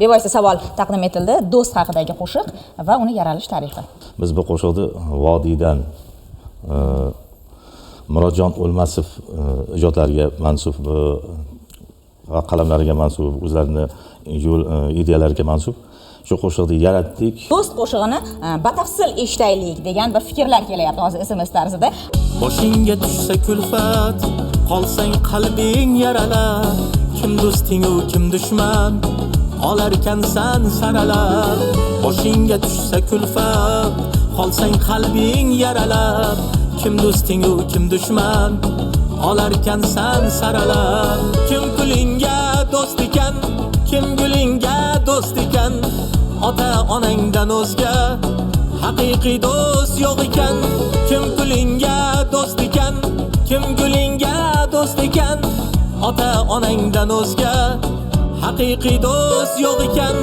Bevoysa savol taqdim etildi. Do'st haqidagi qo'shiq va uni yaralish tarixi. Biz bu qo'shiqni Vodiydan Murodjon O'lmasov ijodlariga mansub va qalamlariga mansub, o'zlarini ideyalariga mansub shu qo'shiqni yaratdik. Do'st qo'shig'ini batafsil eshitaylik degan bir fikrlar kelyapti hozir SMS tarzida. Boshingga tushsa kulfat, qolsang qalbing yaralar. Kim do'sting u, kim dushman, olarkansan saralab. Boshingga tushsa kulfat, qolsang qalbing yaralar. Kim do'sting u, kim dushman, olarkansan saralab. Kim pulingga do'st ekan, kim gulingga do'st ekan, ota onangdan o'zga haqiqiy do'st yo'q ekan. Kim pulingga do'st ekan, kim gulingga do'st ekan, ota onangdan o'zga haqiqiy do'st yo'q ekan.